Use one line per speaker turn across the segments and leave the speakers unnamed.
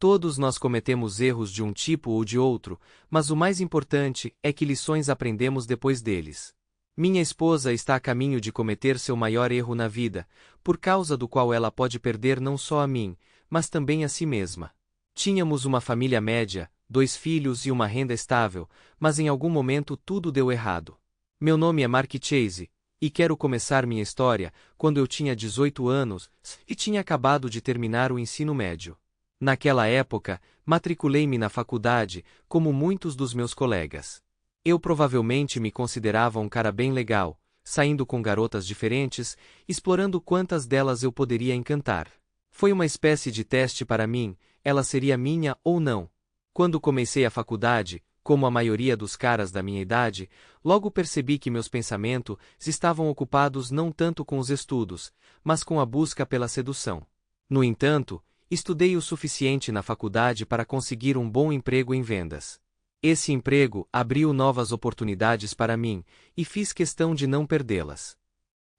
Todos nós cometemos erros de um tipo ou de outro, mas o mais importante é que lições aprendemos depois deles. Minha esposa está a caminho de cometer seu maior erro na vida, por causa do qual ela pode perder não só a mim, mas também a si mesma. Tínhamos uma família média, 2 filhos e uma renda estável, mas em algum momento tudo deu errado. Meu nome é Mark Chase, e quero começar minha história quando eu tinha 18 anos e tinha acabado de terminar o ensino médio. Naquela época, matriculei-me na faculdade, como muitos dos meus colegas. Eu provavelmente me considerava um cara bem legal, saindo com garotas diferentes, explorando quantas delas eu poderia encantar. Foi uma espécie de teste para mim, ela seria minha ou não. Quando comecei a faculdade, como a maioria dos caras da minha idade, logo percebi que meus pensamentos estavam ocupados não tanto com os estudos, mas com a busca pela sedução. No entanto, estudei o suficiente na faculdade para conseguir um bom emprego em vendas. Esse emprego abriu novas oportunidades para mim, e fiz questão de não perdê-las.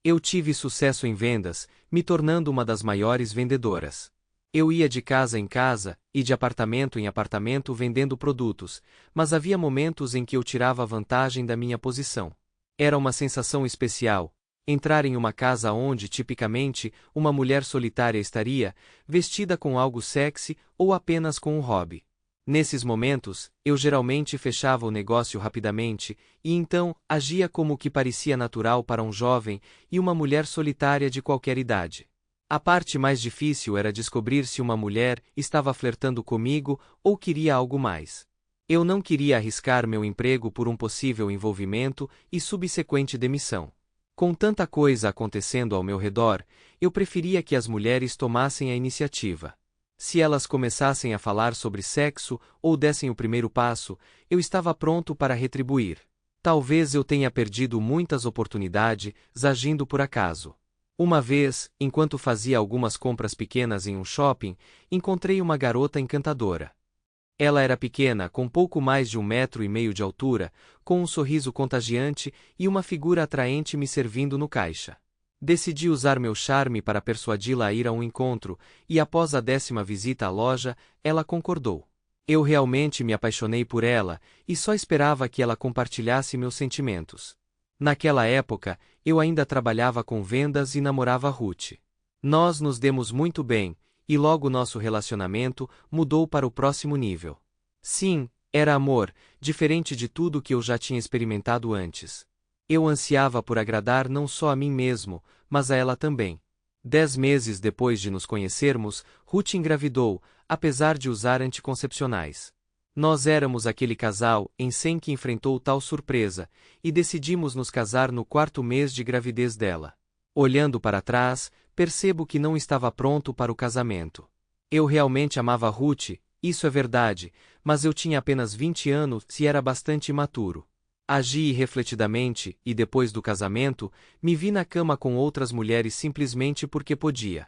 Eu tive sucesso em vendas, me tornando uma das maiores vendedoras. Eu ia de casa em casa, e de apartamento em apartamento vendendo produtos, mas havia momentos em que eu tirava vantagem da minha posição. Era uma sensação especial, entrar em uma casa onde, tipicamente, uma mulher solitária estaria, vestida com algo sexy ou apenas com um hobby. Nesses momentos, eu geralmente fechava o negócio rapidamente, e então, agia como o que parecia natural para um jovem e uma mulher solitária de qualquer idade. A parte mais difícil era descobrir se uma mulher estava flertando comigo ou queria algo mais. Eu não queria arriscar meu emprego por um possível envolvimento e subsequente demissão. Com tanta coisa acontecendo ao meu redor, eu preferia que as mulheres tomassem a iniciativa. Se elas começassem a falar sobre sexo ou dessem o primeiro passo, eu estava pronto para retribuir. Talvez eu tenha perdido muitas oportunidades agindo por acaso. Uma vez, enquanto fazia algumas compras pequenas em um shopping, encontrei uma garota encantadora. Ela era pequena, com pouco mais de 1,5 metros de altura, com um sorriso contagiante e uma figura atraente me servindo no caixa. Decidi usar meu charme para persuadi-la a ir a um encontro, e após a 10ª visita à loja, ela concordou. Eu realmente me apaixonei por ela, e só esperava que ela compartilhasse meus sentimentos. Naquela época, eu ainda trabalhava com vendas e namorava Ruth. Nós nos demos muito bem, e logo nosso relacionamento mudou para o próximo nível. Sim, era amor, diferente de tudo que eu já tinha experimentado antes. Eu ansiava por agradar não só a mim mesmo, mas a ela também. 10 meses depois de nos conhecermos, Ruth engravidou, apesar de usar anticoncepcionais. Nós éramos aquele casal em 100 que enfrentou tal surpresa, e decidimos nos casar no 4º mês de gravidez dela. Olhando para trás, percebo que não estava pronto para o casamento. Eu realmente amava Ruth, isso é verdade, mas eu tinha apenas 20 anos e era bastante imaturo. Agi irrefletidamente, e depois do casamento, me vi na cama com outras mulheres simplesmente porque podia.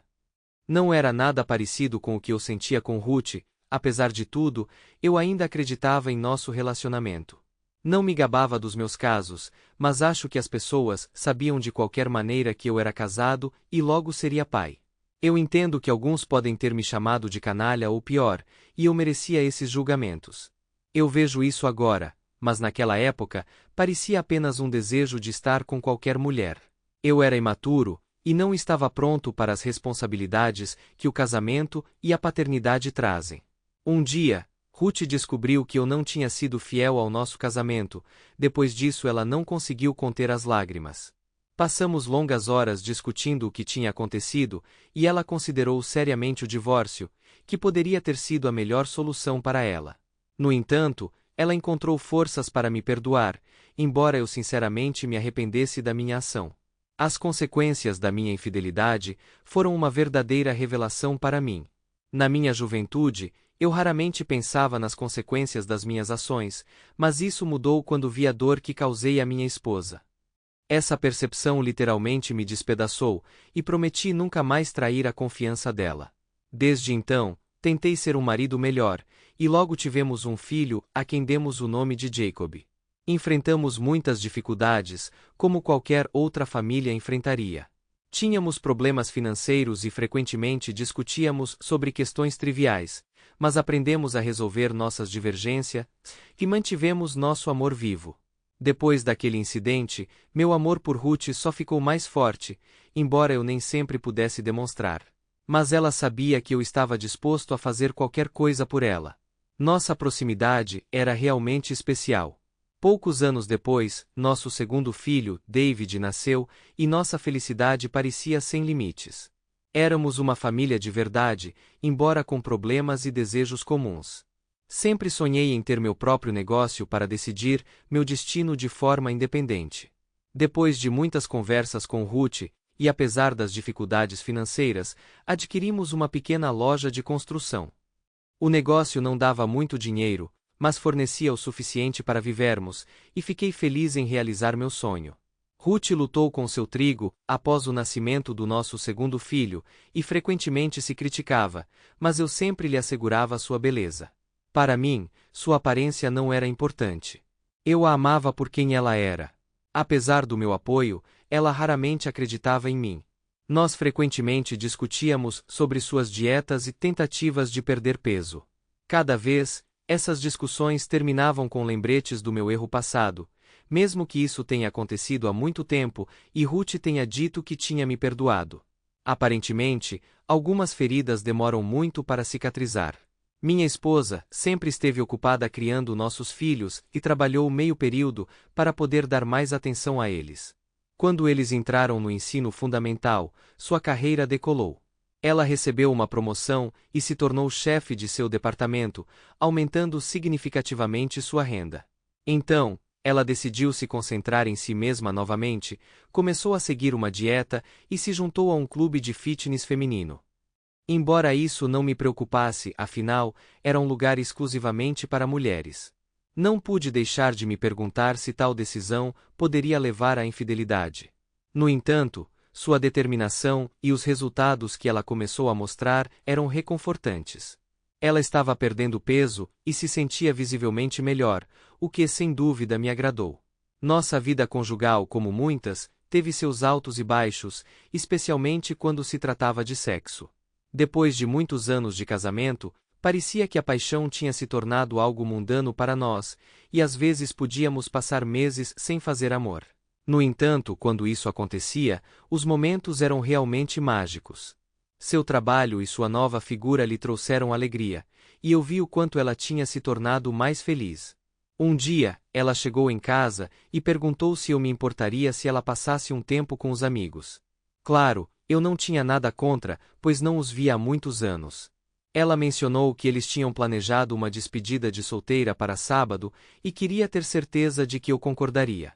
Não era nada parecido com o que eu sentia com Ruth, apesar de tudo, eu ainda acreditava em nosso relacionamento. Não me gabava dos meus casos, mas acho que as pessoas sabiam de qualquer maneira que eu era casado e logo seria pai. Eu entendo que alguns podem ter me chamado de canalha ou pior, e eu merecia esses julgamentos. Eu vejo isso agora, mas naquela época, parecia apenas um desejo de estar com qualquer mulher. Eu era imaturo, e não estava pronto para as responsabilidades que o casamento e a paternidade trazem. Um dia, Ruth descobriu que eu não tinha sido fiel ao nosso casamento, depois disso ela não conseguiu conter as lágrimas. Passamos longas horas discutindo o que tinha acontecido, e ela considerou seriamente o divórcio, que poderia ter sido a melhor solução para ela. No entanto, ela encontrou forças para me perdoar, embora eu sinceramente me arrependesse da minha ação. As consequências da minha infidelidade foram uma verdadeira revelação para mim. Na minha juventude, eu raramente pensava nas consequências das minhas ações, mas isso mudou quando vi a dor que causei à minha esposa. Essa percepção literalmente me despedaçou, e prometi nunca mais trair a confiança dela. Desde então, tentei ser um marido melhor, e logo tivemos um filho, a quem demos o nome de Jacob. Enfrentamos muitas dificuldades, como qualquer outra família enfrentaria. Tínhamos problemas financeiros e frequentemente discutíamos sobre questões triviais, mas aprendemos a resolver nossas divergências e mantivemos nosso amor vivo. Depois daquele incidente, meu amor por Ruth só ficou mais forte, embora eu nem sempre pudesse demonstrar. Mas ela sabia que eu estava disposto a fazer qualquer coisa por ela. Nossa proximidade era realmente especial. Poucos anos depois, nosso segundo filho, David, nasceu, e nossa felicidade parecia sem limites. Éramos uma família de verdade, embora com problemas e desejos comuns. Sempre sonhei em ter meu próprio negócio para decidir meu destino de forma independente. Depois de muitas conversas com Ruth, e apesar das dificuldades financeiras, adquirimos uma pequena loja de construção. O negócio não dava muito dinheiro, mas fornecia o suficiente para vivermos, e fiquei feliz em realizar meu sonho. Ruth lutou com seu trigo, após o nascimento do nosso segundo filho, e frequentemente se criticava, mas eu sempre lhe assegurava sua beleza. Para mim, sua aparência não era importante. Eu a amava por quem ela era. Apesar do meu apoio, ela raramente acreditava em mim. Nós frequentemente discutíamos sobre suas dietas e tentativas de perder peso. Cada vez, essas discussões terminavam com lembretes do meu erro passado, mesmo que isso tenha acontecido há muito tempo e Ruth tenha dito que tinha me perdoado. Aparentemente, algumas feridas demoram muito para cicatrizar. Minha esposa sempre esteve ocupada criando nossos filhos e trabalhou meio período para poder dar mais atenção a eles. Quando eles entraram no ensino fundamental, sua carreira decolou. Ela recebeu uma promoção e se tornou chefe de seu departamento, aumentando significativamente sua renda. Então, ela decidiu se concentrar em si mesma novamente, começou a seguir uma dieta e se juntou a um clube de fitness feminino. Embora isso não me preocupasse, afinal, era um lugar exclusivamente para mulheres. Não pude deixar de me perguntar se tal decisão poderia levar à infidelidade. No entanto, sua determinação e os resultados que ela começou a mostrar eram reconfortantes. Ela estava perdendo peso e se sentia visivelmente melhor, o que sem dúvida me agradou. Nossa vida conjugal, como muitas, teve seus altos e baixos, especialmente quando se tratava de sexo. Depois de muitos anos de casamento, parecia que a paixão tinha se tornado algo mundano para nós, e às vezes podíamos passar meses sem fazer amor. No entanto, quando isso acontecia, os momentos eram realmente mágicos. Seu trabalho e sua nova figura lhe trouxeram alegria, e eu vi o quanto ela tinha se tornado mais feliz. Um dia, ela chegou em casa e perguntou se eu me importaria se ela passasse um tempo com os amigos. Claro, eu não tinha nada contra, pois não os via há muitos anos. Ela mencionou que eles tinham planejado uma despedida de solteira para sábado e queria ter certeza de que eu concordaria.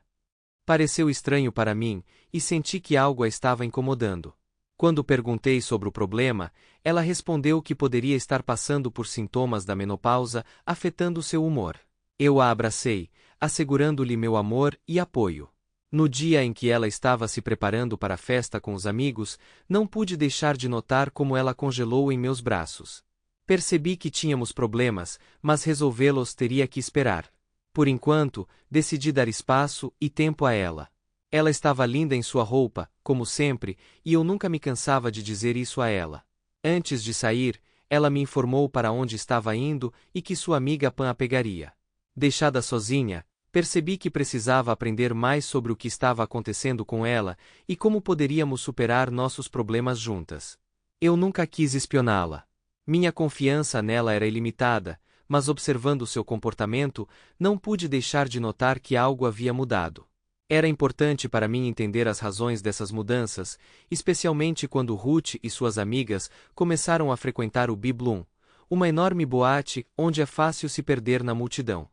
Pareceu estranho para mim, e senti que algo a estava incomodando. Quando perguntei sobre o problema, ela respondeu que poderia estar passando por sintomas da menopausa afetando seu humor. Eu a abracei, assegurando-lhe meu amor e apoio. No dia em que ela estava se preparando para a festa com os amigos, não pude deixar de notar como ela congelou em meus braços. Percebi que tínhamos problemas, mas resolvê-los teria que esperar. Por enquanto, decidi dar espaço e tempo a ela. Ela estava linda em sua roupa, como sempre, e eu nunca me cansava de dizer isso a ela. Antes de sair, ela me informou para onde estava indo e que sua amiga Pam a pegaria. Deixada sozinha, percebi que precisava aprender mais sobre o que estava acontecendo com ela e como poderíamos superar nossos problemas juntas. Eu nunca quis espioná-la. Minha confiança nela era ilimitada, mas observando seu comportamento, não pude deixar de notar que algo havia mudado. Era importante para mim entender as razões dessas mudanças, especialmente quando Ruth e suas amigas começaram a frequentar o Bloom, uma enorme boate onde é fácil se perder na multidão.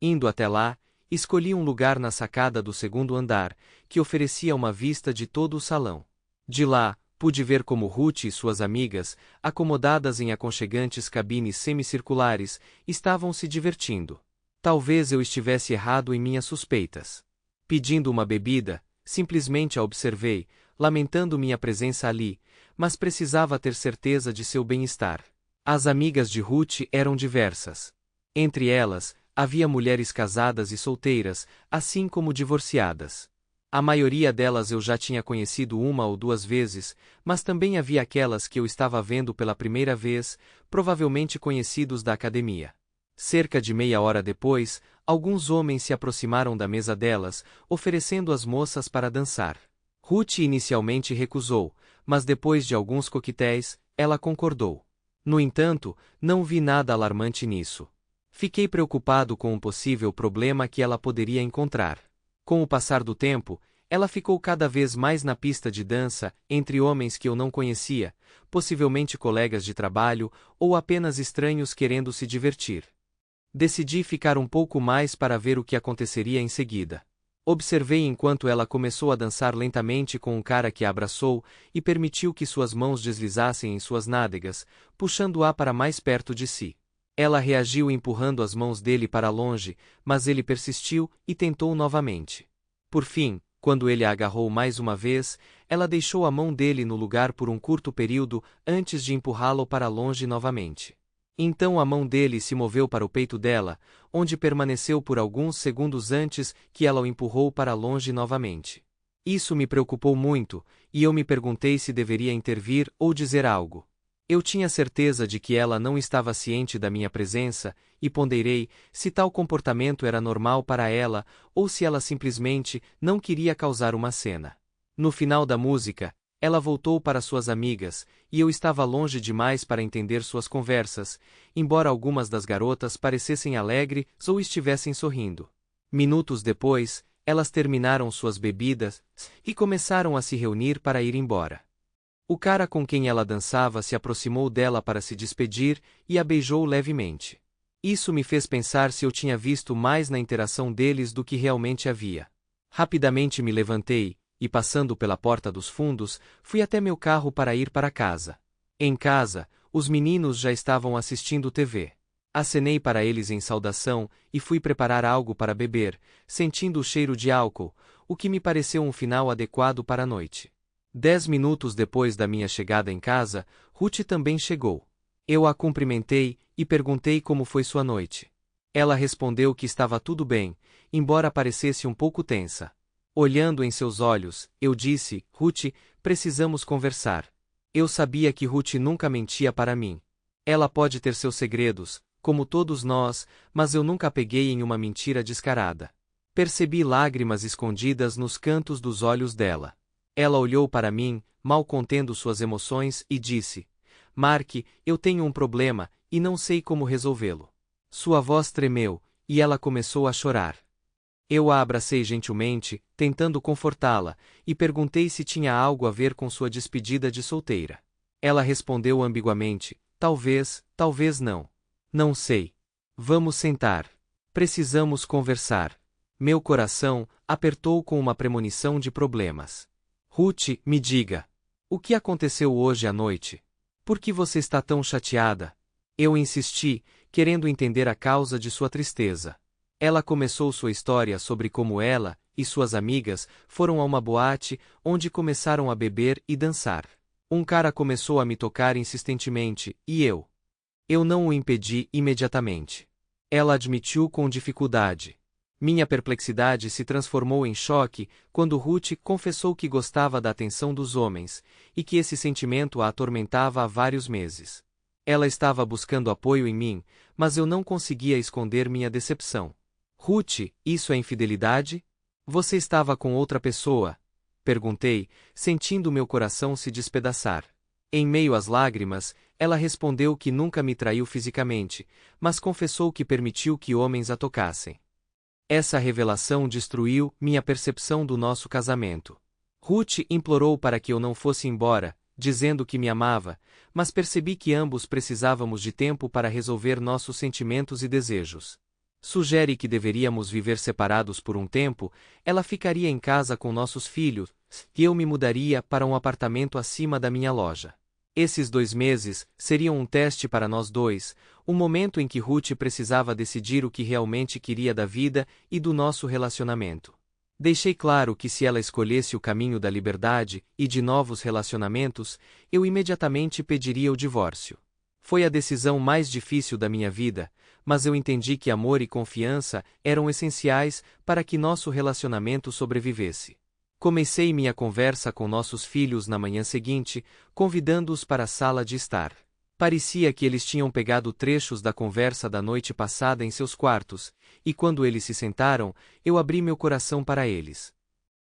Indo até lá, escolhi um lugar na sacada do segundo andar, que oferecia uma vista de todo o salão. De lá, pude ver como Ruth e suas amigas, acomodadas em aconchegantes cabines semicirculares, estavam se divertindo. Talvez eu estivesse errado em minhas suspeitas. Pedindo uma bebida, simplesmente a observei, lamentando minha presença ali, mas precisava ter certeza de seu bem-estar. As amigas de Ruth eram diversas. Entre elas, havia mulheres casadas e solteiras, assim como divorciadas. A maioria delas eu já tinha conhecido uma ou duas vezes, mas também havia aquelas que eu estava vendo pela primeira vez, provavelmente conhecidos da academia. Cerca de meia hora depois, alguns homens se aproximaram da mesa delas, oferecendo às moças para dançar. Ruth inicialmente recusou, mas depois de alguns coquetéis, ela concordou. No entanto, não vi nada alarmante nisso. Fiquei preocupado com um possível problema que ela poderia encontrar. Com o passar do tempo, ela ficou cada vez mais na pista de dança, entre homens que eu não conhecia, possivelmente colegas de trabalho ou apenas estranhos querendo se divertir. Decidi ficar um pouco mais para ver o que aconteceria em seguida. Observei enquanto ela começou a dançar lentamente com um cara que a abraçou e permitiu que suas mãos deslizassem em suas nádegas, puxando-a para mais perto de si. Ela reagiu empurrando as mãos dele para longe, mas ele persistiu e tentou novamente. Por fim, quando ele a agarrou mais uma vez, ela deixou a mão dele no lugar por um curto período antes de empurrá-lo para longe novamente. Então a mão dele se moveu para o peito dela, onde permaneceu por alguns segundos antes que ela o empurrou para longe novamente. Isso me preocupou muito, e eu me perguntei se deveria intervir ou dizer algo. Eu tinha certeza de que ela não estava ciente da minha presença, e ponderei se tal comportamento era normal para ela ou se ela simplesmente não queria causar uma cena. No final da música, ela voltou para suas amigas, e eu estava longe demais para entender suas conversas, embora algumas das garotas parecessem alegres ou estivessem sorrindo. Minutos depois, elas terminaram suas bebidas e começaram a se reunir para ir embora. O cara com quem ela dançava se aproximou dela para se despedir e a beijou levemente. Isso me fez pensar se eu tinha visto mais na interação deles do que realmente havia. Rapidamente me levantei, e passando pela porta dos fundos, fui até meu carro para ir para casa. Em casa, os meninos já estavam assistindo TV. Acenei para eles em saudação e fui preparar algo para beber, sentindo o cheiro de álcool, o que me pareceu um final adequado para a noite. 10 minutos depois da minha chegada em casa, Ruth também chegou. Eu a cumprimentei e perguntei como foi sua noite. Ela respondeu que estava tudo bem, embora parecesse um pouco tensa. Olhando em seus olhos, eu disse, Ruth, precisamos conversar. Eu sabia que Ruth nunca mentia para mim. Ela pode ter seus segredos, como todos nós, mas eu nunca a peguei em uma mentira descarada. Percebi lágrimas escondidas nos cantos dos olhos dela. Ela olhou para mim, mal contendo suas emoções, e disse, Mark, eu tenho um problema, e não sei como resolvê-lo. Sua voz tremeu, e ela começou a chorar. Eu a abracei gentilmente, tentando confortá-la, e perguntei se tinha algo a ver com sua despedida de solteira. Ela respondeu ambiguamente, talvez, talvez não. Não sei. Vamos sentar. Precisamos conversar. Meu coração apertou com uma premonição de problemas. Ruth, me diga. O que aconteceu hoje à noite? Por que você está tão chateada? Eu insisti, querendo entender a causa de sua tristeza. Ela começou sua história sobre como ela e suas amigas foram a uma boate, onde começaram a beber e dançar. Um cara começou a me tocar insistentemente, e eu não o impedi imediatamente. Ela admitiu com dificuldade. Minha perplexidade se transformou em choque quando Ruth confessou que gostava da atenção dos homens, e que esse sentimento a atormentava há vários meses. Ela estava buscando apoio em mim, mas eu não conseguia esconder minha decepção. Ruth, isso é infidelidade? Você estava com outra pessoa? Perguntei, sentindo meu coração se despedaçar. Em meio às lágrimas, ela respondeu que nunca me traiu fisicamente, mas confessou que permitiu que homens a tocassem. Essa revelação destruiu minha percepção do nosso casamento. Ruth implorou para que eu não fosse embora, dizendo que me amava, mas percebi que ambos precisávamos de tempo para resolver nossos sentimentos e desejos. Sugere que deveríamos viver separados por um tempo, ela ficaria em casa com nossos filhos, e eu me mudaria para um apartamento acima da minha loja. Esses 2 meses seriam um teste para nós dois, um momento em que Ruth precisava decidir o que realmente queria da vida e do nosso relacionamento. Deixei claro que se ela escolhesse o caminho da liberdade e de novos relacionamentos, eu imediatamente pediria o divórcio. Foi a decisão mais difícil da minha vida, mas eu entendi que amor e confiança eram essenciais para que nosso relacionamento sobrevivesse. Comecei minha conversa com nossos filhos na manhã seguinte, convidando-os para a sala de estar. Parecia que eles tinham pegado trechos da conversa da noite passada em seus quartos, e quando eles se sentaram, eu abri meu coração para eles.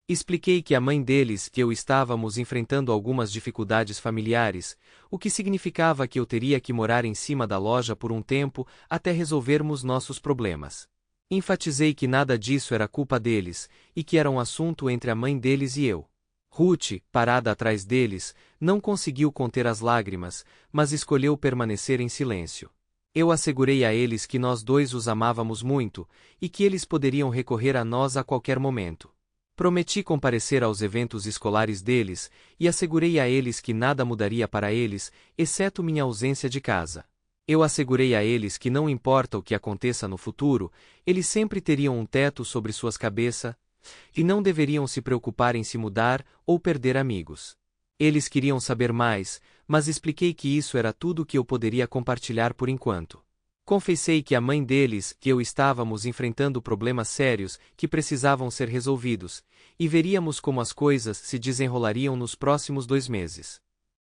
Expliquei que a mãe deles e eu estávamos enfrentando algumas dificuldades familiares, o que significava que eu teria que morar em cima da loja por um tempo até resolvermos nossos problemas. Enfatizei que nada disso era culpa deles, e que era um assunto entre a mãe deles e eu. Ruth, parada atrás deles, não conseguiu conter as lágrimas, mas escolheu permanecer em silêncio. Eu assegurei a eles que nós dois os amávamos muito, e que eles poderiam recorrer a nós a qualquer momento. Prometi comparecer aos eventos escolares deles, e assegurei a eles que nada mudaria para eles, exceto minha ausência de casa. Eu assegurei a eles que não importa o que aconteça no futuro, eles sempre teriam um teto sobre suas cabeças, e não deveriam se preocupar em se mudar ou perder amigos. Eles queriam saber mais, mas expliquei que isso era tudo que eu poderia compartilhar por enquanto. Confessei que a mãe deles e eu estávamos enfrentando problemas sérios que precisavam ser resolvidos, e veríamos como as coisas se desenrolariam nos próximos 2 meses.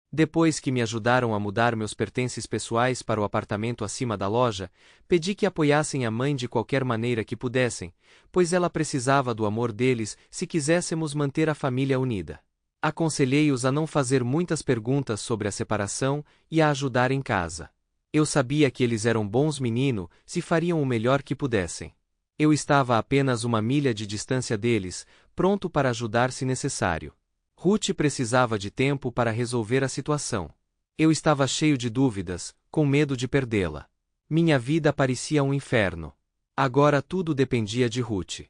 Depois que me ajudaram a mudar meus pertences pessoais para o apartamento acima da loja, pedi que apoiassem a mãe de qualquer maneira que pudessem, pois ela precisava do amor deles se quiséssemos manter a família unida. Aconselhei-os a não fazer muitas perguntas sobre a separação e a ajudar em casa. Eu sabia que eles eram bons meninos, se fariam o melhor que pudessem. Eu estava a apenas 1 milha de distância deles, pronto para ajudar se necessário. Ruth precisava de tempo para resolver a situação. Eu estava cheio de dúvidas, com medo de perdê-la. Minha vida parecia um inferno. Agora tudo dependia de Ruth.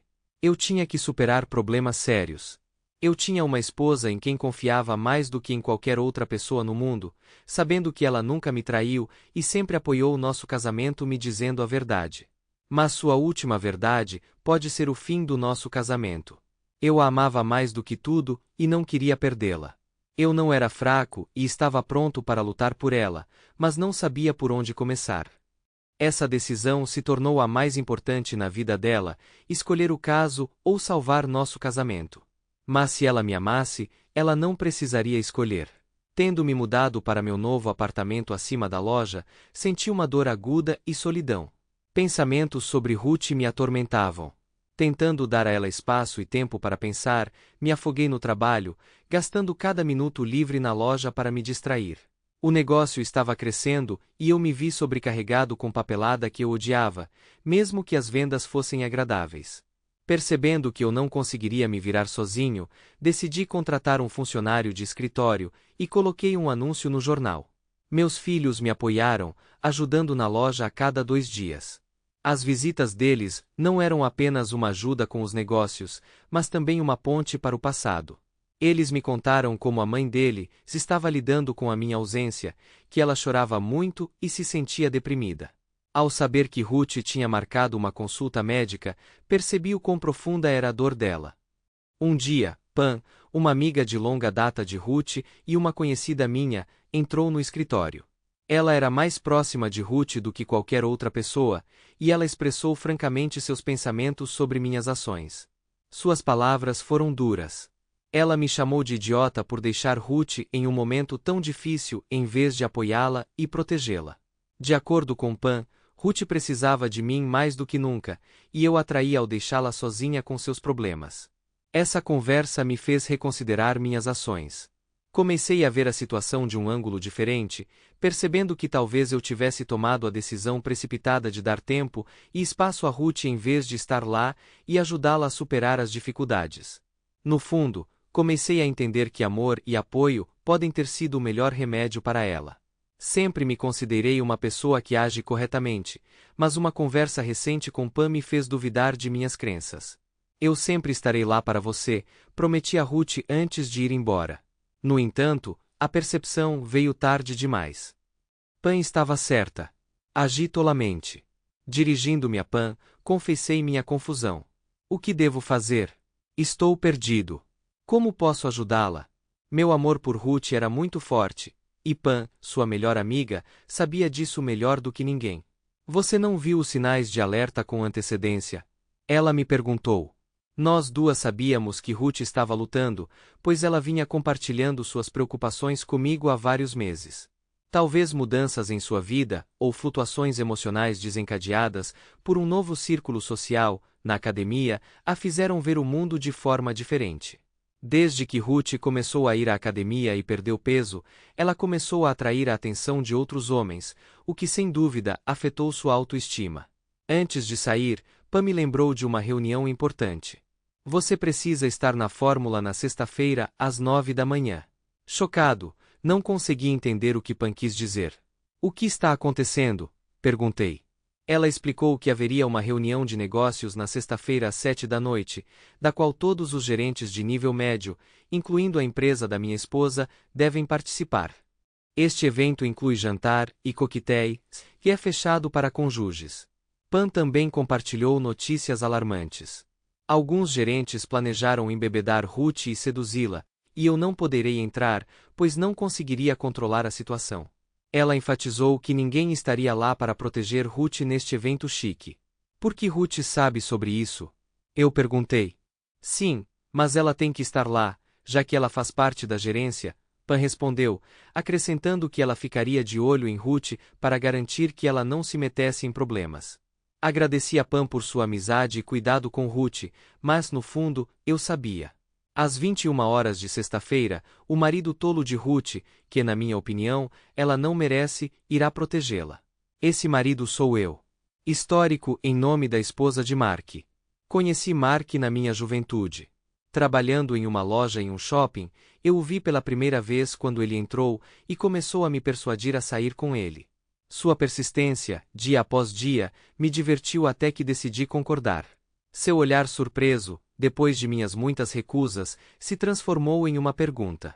Eu tinha que superar problemas sérios. Eu tinha uma esposa em quem confiava mais do que em qualquer outra pessoa no mundo, sabendo que ela nunca me traiu e sempre apoiou o nosso casamento me dizendo a verdade. Mas sua última verdade pode ser o fim do nosso casamento. Eu a amava mais do que tudo e não queria perdê-la. Eu não era fraco e estava pronto para lutar por ela, mas não sabia por onde começar. Essa decisão se tornou a mais importante na vida dela, escolher o caso ou salvar nosso casamento. Mas se ela me amasse, ela não precisaria escolher. Tendo me mudado para meu novo apartamento acima da loja, senti uma dor aguda e solidão. Pensamentos sobre Ruth me atormentavam. Tentando dar a ela espaço e tempo para pensar, me afoguei no trabalho, gastando cada minuto livre na loja para me distrair. O negócio estava crescendo e eu me vi sobrecarregado com papelada que eu odiava, mesmo que as vendas fossem agradáveis. Percebendo que eu não conseguiria me virar sozinho, decidi contratar um funcionário de escritório e coloquei um anúncio no jornal. Meus filhos me apoiaram, ajudando na loja a cada 2 dias. As visitas deles não eram apenas uma ajuda com os negócios, mas também uma ponte para o passado. Eles me contaram como a mãe dele se estava lidando com a minha ausência, que ela chorava muito e se sentia deprimida. Ao saber que Ruth tinha marcado uma consulta médica, percebi o quão profunda era a dor dela. Um dia, Pam, uma amiga de longa data de Ruth e uma conhecida minha, entrou no escritório. Ela era mais próxima de Ruth do que qualquer outra pessoa, e ela expressou francamente seus pensamentos sobre minhas ações. Suas palavras foram duras. Ela me chamou de idiota por deixar Ruth em um momento tão difícil em vez de apoiá-la e protegê-la. De acordo com Pam, Ruth precisava de mim mais do que nunca, e eu a traía ao deixá-la sozinha com seus problemas. Essa conversa me fez reconsiderar minhas ações. Comecei a ver a situação de um ângulo diferente, percebendo que talvez eu tivesse tomado a decisão precipitada de dar tempo e espaço a Ruth em vez de estar lá e ajudá-la a superar as dificuldades. No fundo, comecei a entender que amor e apoio podem ter sido o melhor remédio para ela. Sempre me considerei uma pessoa que age corretamente, mas uma conversa recente com Pam me fez duvidar de minhas crenças. Eu sempre estarei lá para você, prometi a Ruth antes de ir embora. No entanto, a percepção veio tarde demais. Pam estava certa. Agi tolamente. Dirigindo-me a Pam, confessei minha confusão. O que devo fazer? Estou perdido. Como posso ajudá-la? Meu amor por Ruth era muito forte, e Pam, sua melhor amiga, sabia disso melhor do que ninguém. Você não viu os sinais de alerta com antecedência? Ela me perguntou. Nós duas sabíamos que Ruth estava lutando, pois ela vinha compartilhando suas preocupações comigo há vários meses. Talvez mudanças em sua vida, ou flutuações emocionais desencadeadas por um novo círculo social, na academia, a fizeram ver o mundo de forma diferente. Desde que Ruth começou a ir à academia e perdeu peso, ela começou a atrair a atenção de outros homens, o que sem dúvida afetou sua autoestima. Antes de sair, Pam me lembrou de uma reunião importante. Você precisa estar na fórmula na sexta-feira, às 9 da manhã. Chocado, não consegui entender o que Pam quis dizer. O que está acontecendo? Perguntei. Ela explicou que haveria uma reunião de negócios na sexta-feira às 7 da noite, da qual todos os gerentes de nível médio, incluindo a empresa da minha esposa, devem participar. Este evento inclui jantar e coquetéis, e é fechado para cônjuges. Pam também compartilhou notícias alarmantes. Alguns gerentes planejaram embebedar Ruth e seduzi-la, e eu não poderei entrar, pois não conseguiria controlar a situação. Ela enfatizou que ninguém estaria lá para proteger Ruth neste evento chique. Por que Ruth sabe sobre isso? Eu perguntei. Sim, mas ela tem que estar lá, já que ela faz parte da gerência, Pam respondeu, acrescentando que ela ficaria de olho em Ruth para garantir que ela não se metesse em problemas. Agradeci a Pam por sua amizade e cuidado com Ruth, mas no fundo, eu sabia. Às 21 horas de sexta-feira, o marido tolo de Ruth, que na minha opinião, ela não merece, irá protegê-la. Esse marido sou eu. Histórico em nome da esposa de Mark. Conheci Mark na minha juventude. Trabalhando em uma loja em um shopping, eu o vi pela primeira vez quando ele entrou e começou a me persuadir a sair com ele. Sua persistência, dia após dia, me divertiu até que decidi concordar. Seu olhar surpreso, depois de minhas muitas recusas, se transformou em uma pergunta.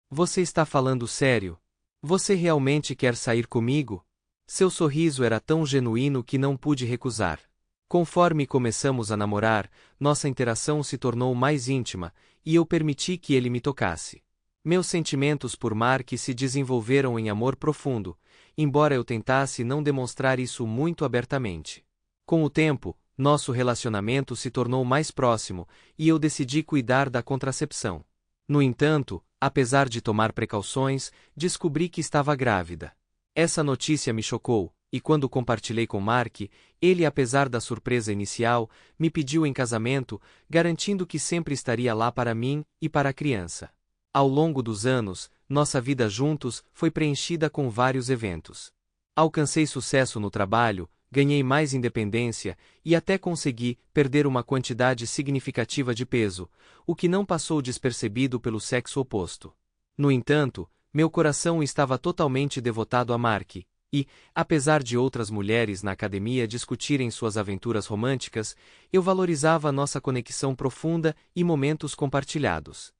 Você está falando sério? Você realmente quer sair comigo? Seu sorriso era tão genuíno que não pude recusar. Conforme começamos a namorar, nossa interação se tornou mais íntima, e eu permiti que ele me tocasse. Meus sentimentos por Mark se desenvolveram em amor profundo, embora eu tentasse não demonstrar isso muito abertamente. Com o tempo, nosso relacionamento se tornou mais próximo, e eu decidi cuidar da contracepção. No entanto, apesar de tomar precauções, descobri que estava grávida. Essa notícia me chocou, e quando compartilhei com Mark, ele, apesar da surpresa inicial, me pediu em casamento, garantindo que sempre estaria lá para mim e para a criança. Ao longo dos anos, nossa vida juntos foi preenchida com vários eventos. Alcancei sucesso no trabalho, ganhei mais independência e até consegui perder uma quantidade significativa de peso, o que não passou despercebido pelo sexo oposto. No entanto, meu coração estava totalmente devotado a Mark, e, apesar de outras mulheres na academia discutirem suas aventuras românticas, eu valorizava nossa conexão profunda e momentos compartilhados.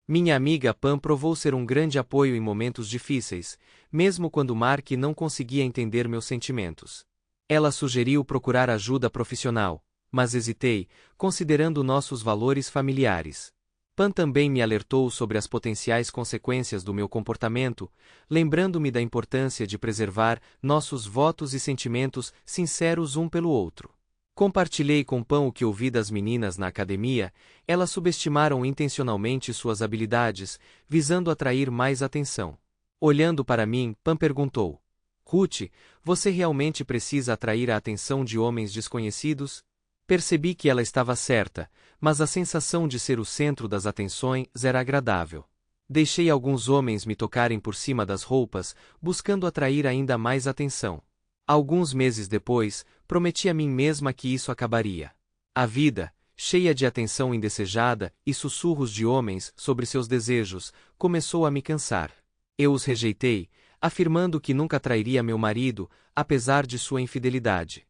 Minha amiga Pam provou ser um grande apoio em momentos difíceis, mesmo quando Mark não conseguia entender meus sentimentos. Ela sugeriu procurar ajuda profissional, mas hesitei, considerando nossos valores familiares. Pam também me alertou sobre as potenciais consequências do meu comportamento, lembrando-me da importância de preservar nossos votos e sentimentos sinceros um pelo outro. Compartilhei com Pam o que ouvi das meninas na academia, elas subestimaram intencionalmente suas habilidades, visando atrair mais atenção. Olhando para mim, Pam perguntou: Ruth, você realmente precisa atrair a atenção de homens desconhecidos? Percebi que ela estava certa, mas a sensação de ser o centro das atenções era agradável. Deixei alguns homens me tocarem por cima das roupas, buscando atrair ainda mais atenção. Alguns meses depois, prometi a mim mesma que isso acabaria. A vida, cheia de atenção indesejada e sussurros de homens sobre seus desejos, começou a me cansar. Eu os rejeitei, afirmando que nunca trairia meu marido, apesar de sua infidelidade.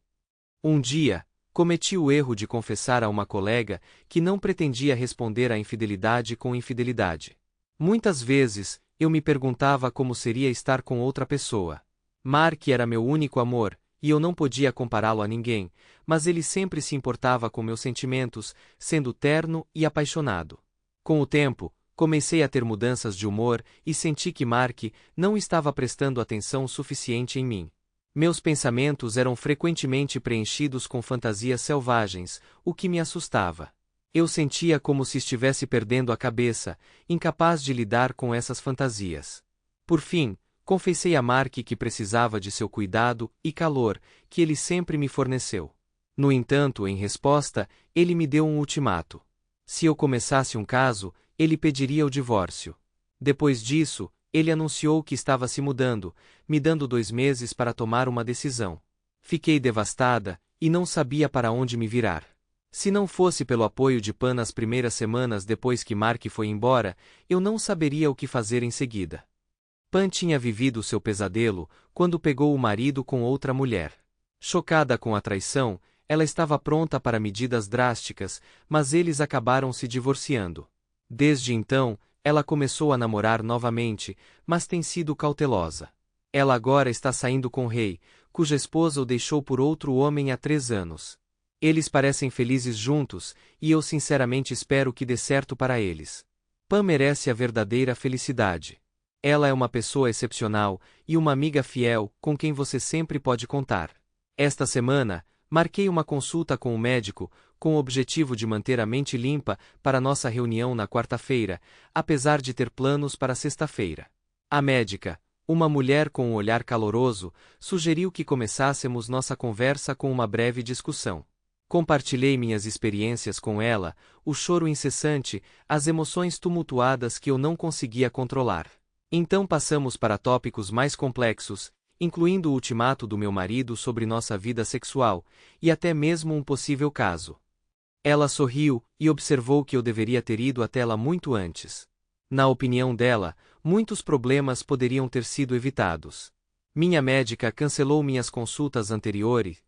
Um dia, cometi o erro de confessar a uma colega que não pretendia responder à infidelidade com infidelidade. Muitas vezes, eu me perguntava como seria estar com outra pessoa. Mark era meu único amor, e eu não podia compará-lo a ninguém, mas ele sempre se importava com meus sentimentos, sendo terno e apaixonado. Com o tempo, comecei a ter mudanças de humor e senti que Mark não estava prestando atenção suficiente em mim. Meus pensamentos eram frequentemente preenchidos com fantasias selvagens, o que me assustava. Eu sentia como se estivesse perdendo a cabeça, incapaz de lidar com essas fantasias. Por fim, confessei a Mark que precisava de seu cuidado e calor, que ele sempre me forneceu. No entanto, em resposta, ele me deu um ultimato. Se eu começasse um caso, ele pediria o divórcio. Depois disso, ele anunciou que estava se mudando, me dando 2 meses para tomar uma decisão. Fiquei devastada, e não sabia para onde me virar. Se não fosse pelo apoio de Pan nas primeiras semanas depois que Mark foi embora, eu não saberia o que fazer em seguida. Pan tinha vivido seu pesadelo quando pegou o marido com outra mulher. Chocada com a traição, ela estava pronta para medidas drásticas, mas eles acabaram se divorciando. Desde então, ela começou a namorar novamente, mas tem sido cautelosa. Ela agora está saindo com Ray, cuja esposa o deixou por outro homem há 3 anos. Eles parecem felizes juntos, e eu sinceramente espero que dê certo para eles. Pam merece a verdadeira felicidade. Ela é uma pessoa excepcional, e uma amiga fiel, com quem você sempre pode contar. Esta semana, marquei uma consulta com o médico, com o objetivo de manter a mente limpa para nossa reunião na quarta-feira, apesar de ter planos para sexta-feira. A médica, uma mulher com um olhar caloroso, sugeriu que começássemos nossa conversa com uma breve discussão. Compartilhei minhas experiências com ela, o choro incessante, as emoções tumultuadas que eu não conseguia controlar. Então passamos para tópicos mais complexos, incluindo o ultimato do meu marido sobre nossa vida sexual, e até mesmo um possível caso. Ela sorriu e observou que eu deveria ter ido até lá muito antes. Na opinião dela, muitos problemas poderiam ter sido evitados. Minha médica cancelou minhas consultas anteriores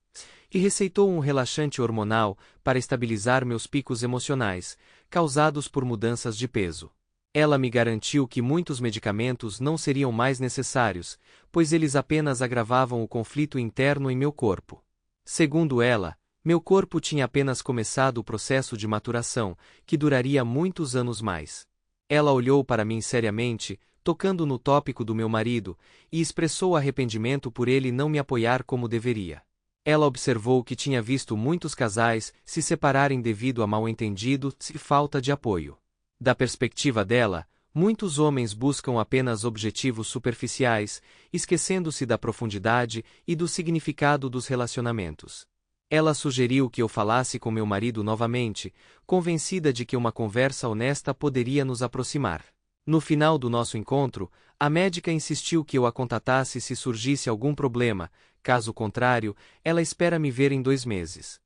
e receitou um relaxante hormonal para estabilizar meus picos emocionais, causados por mudanças de peso. Ela me garantiu que muitos medicamentos não seriam mais necessários, pois eles apenas agravavam o conflito interno em meu corpo. Segundo ela, meu corpo tinha apenas começado o processo de maturação, que duraria muitos anos mais. Ela olhou para mim seriamente, tocando no tópico do meu marido, e expressou arrependimento por ele não me apoiar como deveria. Ela observou que tinha visto muitos casais se separarem devido a mal-entendidos e falta de apoio. Da perspectiva dela, muitos homens buscam apenas objetivos superficiais, esquecendo-se da profundidade e do significado dos relacionamentos. Ela sugeriu que eu falasse com meu marido novamente, convencida de que uma conversa honesta poderia nos aproximar. No final do nosso encontro, a médica insistiu que eu a contatasse se surgisse algum problema, caso contrário, ela espera me ver em 2 meses.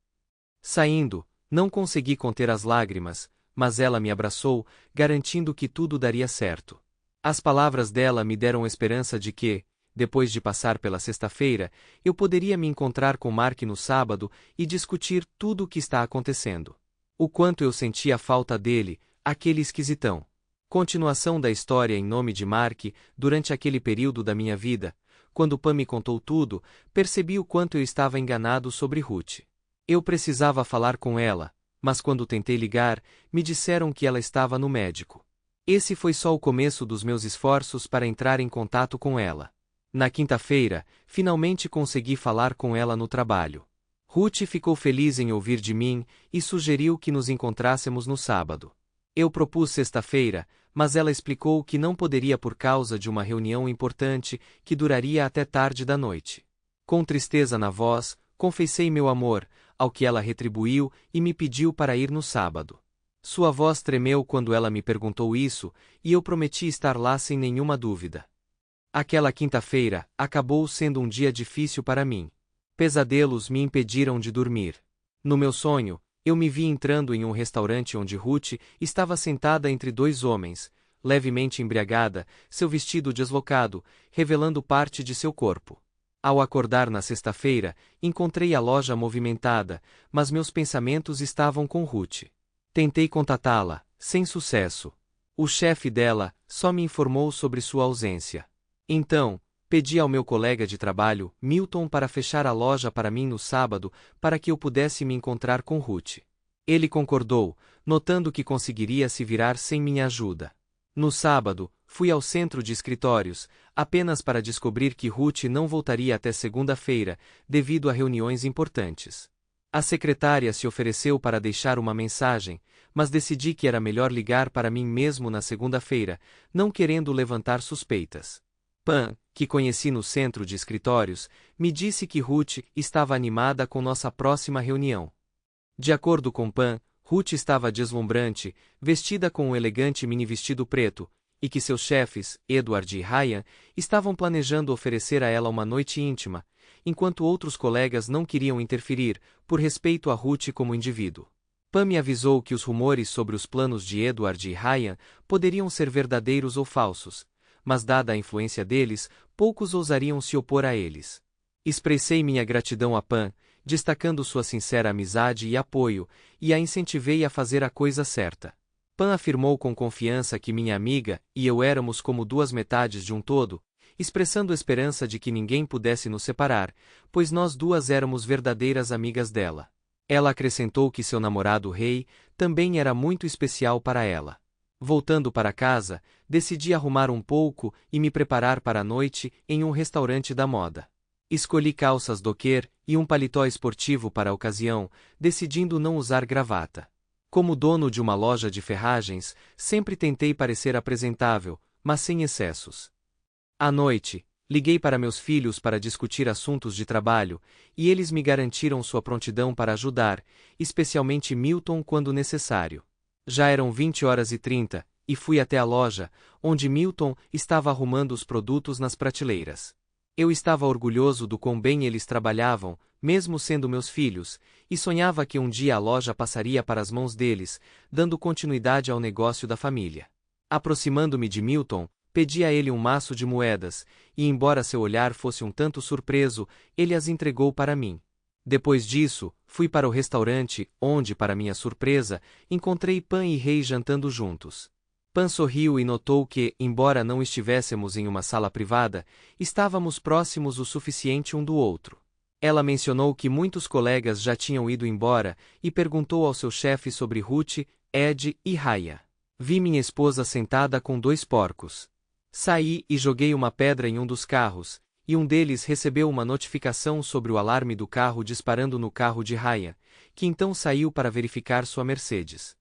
Saindo, não consegui conter as lágrimas, mas ela me abraçou, garantindo que tudo daria certo. As palavras dela me deram esperança de que, depois de passar pela sexta-feira, eu poderia me encontrar com Mark no sábado e discutir tudo o que está acontecendo. O quanto eu sentia a falta dele, aquele esquisitão. Continuação da história em nome de Mark. Durante aquele período da minha vida, quando Pam me contou tudo, percebi o quanto eu estava enganado sobre Ruth. Eu precisava falar com ela, mas quando tentei ligar, me disseram que ela estava no médico. Esse foi só o começo dos meus esforços para entrar em contato com ela. Na quinta-feira, finalmente consegui falar com ela no trabalho. Ruth ficou feliz em ouvir de mim e sugeriu que nos encontrássemos no sábado. Eu propus sexta-feira, mas ela explicou que não poderia por causa de uma reunião importante que duraria até tarde da noite. Com tristeza na voz, confessei meu amor, ao que ela retribuiu e me pediu para ir no sábado. Sua voz tremeu quando ela me perguntou isso, e eu prometi estar lá sem nenhuma dúvida. Aquela quinta-feira acabou sendo um dia difícil para mim. Pesadelos me impediram de dormir. No meu sonho, eu me vi entrando em um restaurante onde Ruth estava sentada entre 2 homens, levemente embriagada, seu vestido deslocado, revelando parte de seu corpo. Ao acordar na sexta-feira, encontrei a loja movimentada, mas meus pensamentos estavam com Ruth. Tentei contatá-la, sem sucesso. O chefe dela só me informou sobre sua ausência. Então, pedi ao meu colega de trabalho, Milton, para fechar a loja para mim no sábado, para que eu pudesse me encontrar com Ruth. Ele concordou, notando que conseguiria se virar sem minha ajuda. No sábado, fui ao centro de escritórios, apenas para descobrir que Ruth não voltaria até segunda-feira, devido a reuniões importantes. A secretária se ofereceu para deixar uma mensagem, mas decidi que era melhor ligar para mim mesmo na segunda-feira, não querendo levantar suspeitas. Pan, que conheci no centro de escritórios, me disse que Ruth estava animada com nossa próxima reunião. De acordo com Pan, Ruth estava deslumbrante, vestida com um elegante mini-vestido preto, e que seus chefes, Edward e Ryan, estavam planejando oferecer a ela uma noite íntima, enquanto outros colegas não queriam interferir, por respeito a Ruth como indivíduo. Pan me avisou que os rumores sobre os planos de Edward e Ryan poderiam ser verdadeiros ou falsos, mas dada a influência deles, poucos ousariam se opor a eles. Expressei minha gratidão a Pan, destacando sua sincera amizade e apoio, e a incentivei a fazer a coisa certa. Pan afirmou com confiança que minha amiga e eu éramos como duas metades de um todo, expressando esperança de que ninguém pudesse nos separar, pois nós duas éramos verdadeiras amigas dela. Ela acrescentou que seu namorado Rei também era muito especial para ela. Voltando para casa, decidi arrumar um pouco e me preparar para a noite em um restaurante da moda. Escolhi calças docker e um paletó esportivo para a ocasião, decidindo não usar gravata. Como dono de uma loja de ferragens, sempre tentei parecer apresentável, mas sem excessos. À noite, liguei para meus filhos para discutir assuntos de trabalho, e eles me garantiram sua prontidão para ajudar, especialmente Milton quando necessário. Já eram 20h30, e fui até a loja, onde Milton estava arrumando os produtos nas prateleiras. Eu estava orgulhoso do quão bem eles trabalhavam, mesmo sendo meus filhos, e sonhava que um dia a loja passaria para as mãos deles, dando continuidade ao negócio da família. Aproximando-me de Milton, pedi a ele um maço de moedas, e embora seu olhar fosse um tanto surpreso, ele as entregou para mim. Depois disso, fui para o restaurante, onde, para minha surpresa, encontrei Pan e Rei jantando juntos. Pan sorriu e notou que, embora não estivéssemos em uma sala privada, estávamos próximos o suficiente um do outro. Ela mencionou que muitos colegas já tinham ido embora e perguntou ao seu chefe sobre Ruth, Ed e Raya. Vi minha esposa sentada com 2 porcos. Saí e joguei uma pedra em um dos carros, e um deles recebeu uma notificação sobre o alarme do carro disparando no carro de Raya, que então saiu para verificar sua Mercedes.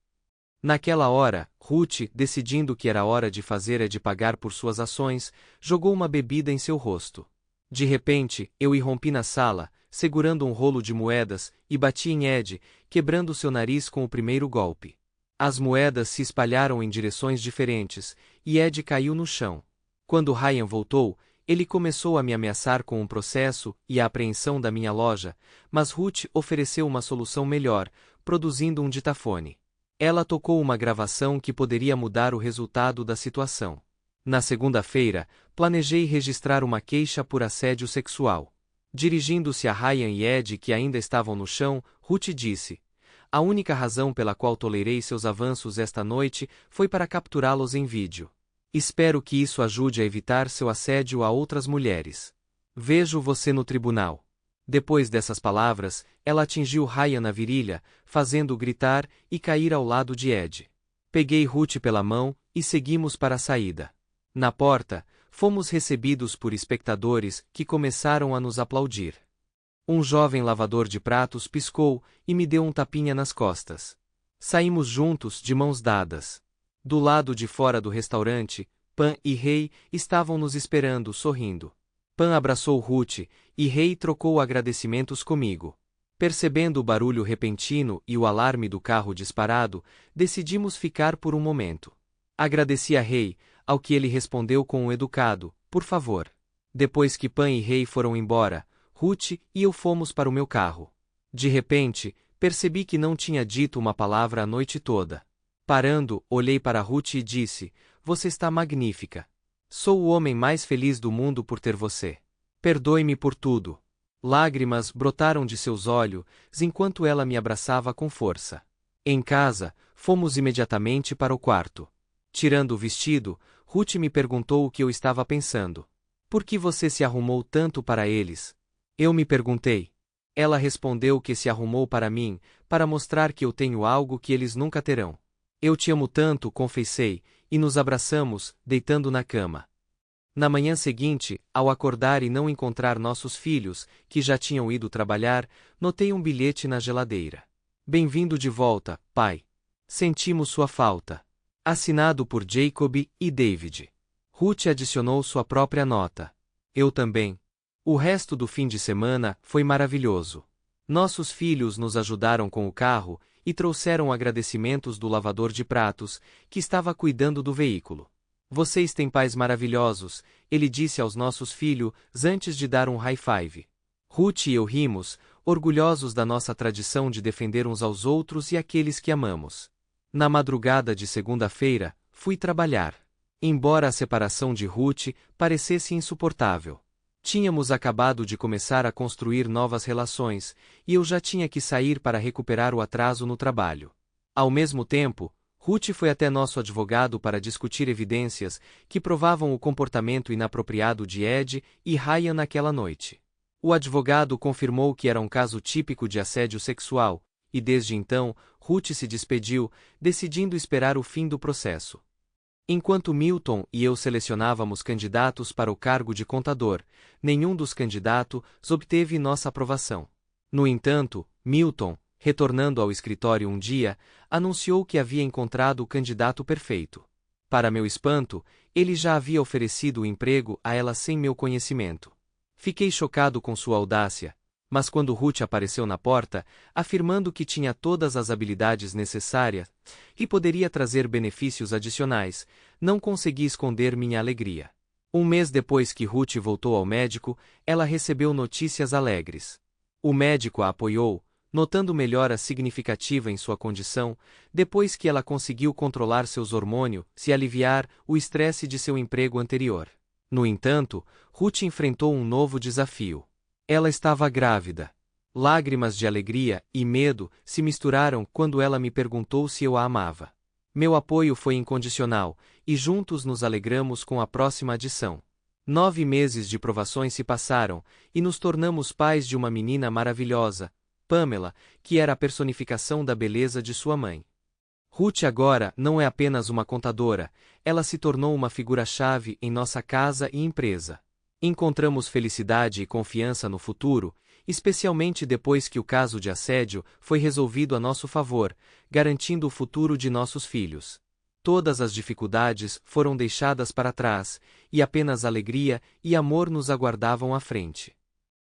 Naquela hora, Ruth, decidindo que era hora de fazer de pagar por suas ações, jogou uma bebida em seu rosto. De repente, eu irrompi na sala, segurando um rolo de moedas, e bati em Ed, quebrando seu nariz com o primeiro golpe. As moedas se espalharam em direções diferentes, e Ed caiu no chão. Quando Ryan voltou, ele começou a me ameaçar com um processo e a apreensão da minha loja, mas Ruth ofereceu uma solução melhor, produzindo um ditafone. Ela tocou uma gravação que poderia mudar o resultado da situação. Na segunda-feira, planejei registrar uma queixa por assédio sexual. Dirigindo-se a Ryan e Ed, que ainda estavam no chão, Ruth disse: "A única razão pela qual tolerei seus avanços esta noite foi para capturá-los em vídeo. Espero que isso ajude a evitar seu assédio a outras mulheres. Vejo você no tribunal." Depois dessas palavras, ela atingiu Ryan na virilha, fazendo-o gritar e cair ao lado de Ed. Peguei Ruth pela mão e seguimos para a saída. Na porta, fomos recebidos por espectadores que começaram a nos aplaudir. Um jovem lavador de pratos piscou e me deu um tapinha nas costas. Saímos juntos, de mãos dadas. Do lado de fora do restaurante, Pan e Rei estavam nos esperando, sorrindo. Pan abraçou Ruth, e Rei trocou agradecimentos comigo. Percebendo o barulho repentino e o alarme do carro disparado, decidimos ficar por um momento. Agradeci a Rei, ao que ele respondeu com um educado, "Por favor." Depois que Pan e Rei foram embora, Ruth e eu fomos para o meu carro. De repente, percebi que não tinha dito uma palavra a noite toda. Parando, olhei para Ruth e disse: "Você está magnífica. Sou o homem mais feliz do mundo por ter você. Perdoe-me por tudo." Lágrimas brotaram de seus olhos enquanto ela me abraçava com força. Em casa, fomos imediatamente para o quarto. Tirando o vestido, Ruth me perguntou o que eu estava pensando. "Por que você se arrumou tanto para eles?" Eu me perguntei. Ela respondeu que se arrumou para mim, para mostrar que eu tenho algo que eles nunca terão. "Eu te amo tanto", confessei, e nos abraçamos, deitando na cama. Na manhã seguinte, ao acordar e não encontrar nossos filhos, que já tinham ido trabalhar, notei um bilhete na geladeira. Bem-vindo de volta, pai. Sentimos sua falta. Assinado por Jacob e David. Ruth adicionou sua própria nota. Eu também. O resto do fim de semana foi maravilhoso. Nossos filhos nos ajudaram com o carro e trouxeram agradecimentos do lavador de pratos, que estava cuidando do veículo. Vocês têm pais maravilhosos, ele disse aos nossos filhos antes de dar um high five. Ruth e eu rimos, orgulhosos da nossa tradição de defender uns aos outros e aqueles que amamos. Na madrugada de segunda-feira, fui trabalhar. Embora a separação de Ruth parecesse insuportável. Tínhamos acabado de começar a construir novas relações, e eu já tinha que sair para recuperar o atraso no trabalho. Ao mesmo tempo, Ruth foi até nosso advogado para discutir evidências que provavam o comportamento inapropriado de Ed e Ryan naquela noite. O advogado confirmou que era um caso típico de assédio sexual, e desde então, Ruth se despediu, decidindo esperar o fim do processo. Enquanto Milton e eu selecionávamos candidatos para o cargo de contador, nenhum dos candidatos obteve nossa aprovação. No entanto, Milton, retornando ao escritório um dia, anunciou que havia encontrado o candidato perfeito. Para meu espanto, ele já havia oferecido o emprego a ela sem meu conhecimento. Fiquei chocado com sua audácia, mas quando Ruth apareceu na porta, afirmando que tinha todas as habilidades necessárias e poderia trazer benefícios adicionais, não consegui esconder minha alegria. Um mês depois que Ruth voltou ao médico, ela recebeu notícias alegres. O médico a apoiou, notando melhora significativa em sua condição, depois que ela conseguiu controlar seus hormônios e aliviar o estresse de seu emprego anterior. No entanto, Ruth enfrentou um novo desafio. Ela estava grávida. Lágrimas de alegria e medo se misturaram quando ela me perguntou se eu a amava. Meu apoio foi incondicional, e juntos nos alegramos com a próxima adição. 9 meses de provações se passaram, e nos tornamos pais de uma menina maravilhosa, Pamela, que era a personificação da beleza de sua mãe. Ruth agora não é apenas uma contadora, ela se tornou uma figura-chave em nossa casa e empresa. Encontramos felicidade e confiança no futuro, especialmente depois que o caso de assédio foi resolvido a nosso favor, garantindo o futuro de nossos filhos. Todas as dificuldades foram deixadas para trás, e apenas alegria e amor nos aguardavam à frente.